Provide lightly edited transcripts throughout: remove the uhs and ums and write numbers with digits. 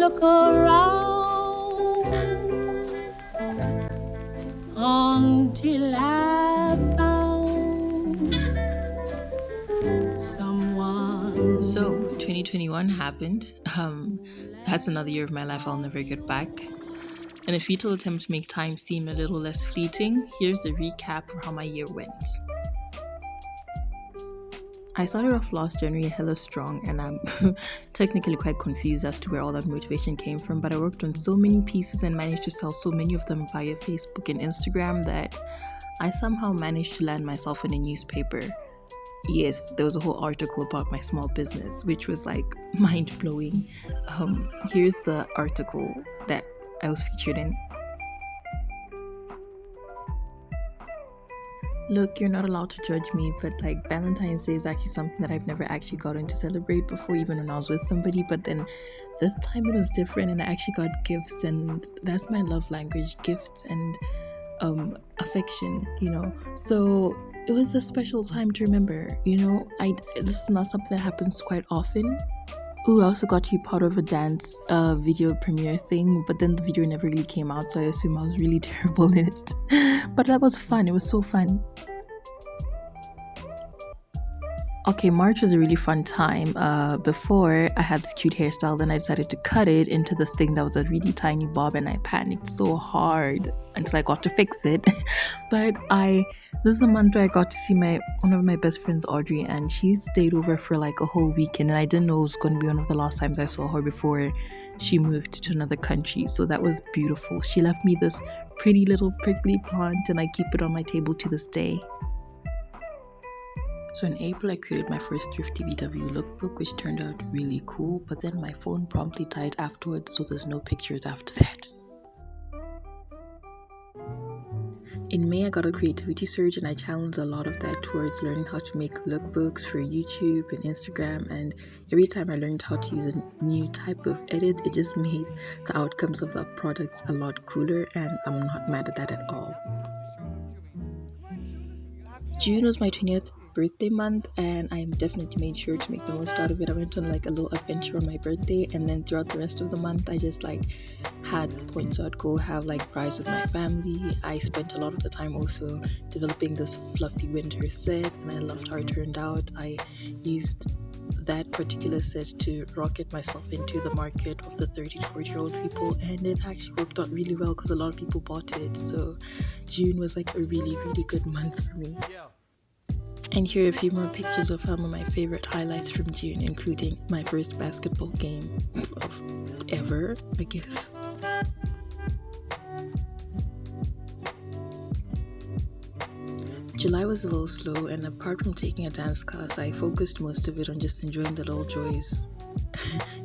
look around until I found someone. So 2021 happened. That's another year of my life I'll never get back. In a futile attempt to make time seem a little less fleeting, here's a recap of how my year went. I started off last January hella strong, and I'm technically quite confused as to where all that motivation came from, but I worked on so many pieces and managed to sell so many of them via Facebook and Instagram that I somehow managed to land myself in a newspaper. Yes, there was a whole article about my small business, which was like mind-blowing. Here's the article that I was featured in. Look, you're not allowed to judge me, but like Valentine's Day is actually something that I've never actually gotten to celebrate before, even when I was with somebody. But then this time it was different, and I actually got gifts, and that's my love language, gifts and affection, So it was a special time to remember, This is not something that happens quite often. Ooh, I also got to be part of a dance video premiere thing, but then the video never really came out, so I assume I was really terrible in it. But that was fun. It was so fun. Okay, March was a really fun time. Before, I had this cute hairstyle, then I decided to cut it into this thing that was a really tiny bob, and I panicked so hard until I got to fix it. But this is a month where I got to see one of my best friends, Audrey, and she stayed over for like a whole weekend, and I didn't know it was going to be one of the last times I saw her before she moved to another country. So that was beautiful. She left me this pretty little prickly plant, and I keep it on my table to this day. So in April, I created my first thrifty BW lookbook, which turned out really cool, but then my phone promptly died afterwards, so there's no pictures after that. In May, I got a creativity surge, and I challenged a lot of that towards learning how to make lookbooks for YouTube and Instagram, and every time I learned how to use a new type of edit, it just made the outcomes of the products a lot cooler, and I'm not mad at that at all. June was my 20th birthday month, and I definitely made sure to make the most out of it. I went on like a little adventure on my birthday, and then throughout the rest of the month I just had points I'd go have rides with my family. I spent a lot of the time also developing this fluffy winter set, and I loved how it turned out. I used that particular set to rocket myself into the market of the 30 to 40-year-old people, and it actually worked out really well because a lot of people bought it. So June was a really, really good month for me. And here are a few more pictures of some of my favorite highlights from June, including my first basketball game of ever, I guess. July was a little slow, and apart from taking a dance class, I focused most of it on just enjoying the little joys,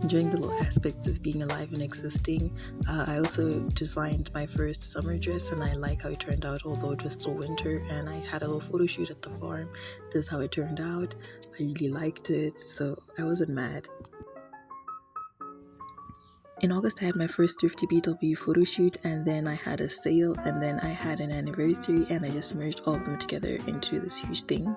enjoying the little aspects of being alive and existing. I also designed my first summer dress, and I like how it turned out, although it was still winter, and I had a little photo shoot at the farm. This is how it turned out. I really liked it, so I wasn't mad. In August, I had my first thrifty BW photo shoot, and then I had a sale, and then I had an anniversary, and I just merged all of them together into this huge thing.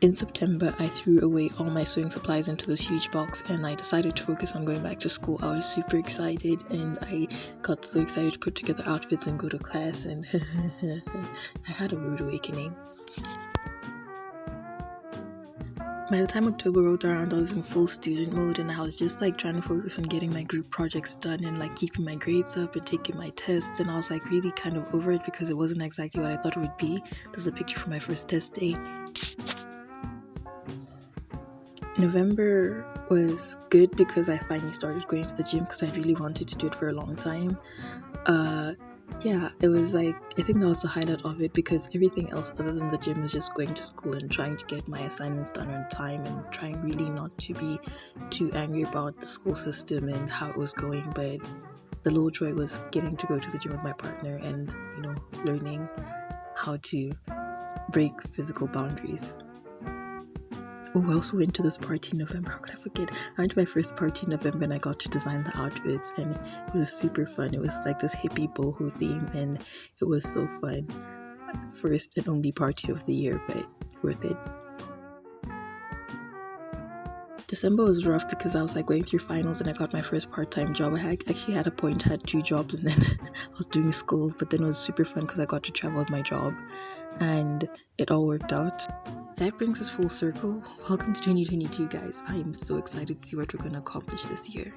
In September, I threw away all my sewing supplies into this huge box, and I decided to focus on going back to school. I was super excited, and I got so excited to put together outfits and go to class, and I had a rude awakening. By the time October rolled around, I was in full student mode, and I was just trying to focus on getting my group projects done and keeping my grades up and taking my tests, and I was really kind of over it because it wasn't exactly what I thought it would be. There's a picture from my first test day. November was good because I finally started going to the gym because I really wanted to do it for a long time. It was I think that was the highlight of it, because everything else other than the gym was just going to school and trying to get my assignments done on time and trying really not to be too angry about the school system and how it was going. But the little joy was getting to go to the gym with my partner and, learning how to break physical boundaries. Oh, I also went to this party in November. How could I forget? I went to my first party in November, and I got to design the outfits, and it was super fun. It was this hippie boho theme, and it was so fun. First and only party of the year, but worth it. December was rough because I was like going through finals and I got my first part-time job. Actually had a point, had 2 jobs, and then I was doing school, but then it was super fun because I got to travel with my job and it all worked out. That brings us full circle. Welcome to 2022, guys. I am so excited to see what we're going to accomplish this year.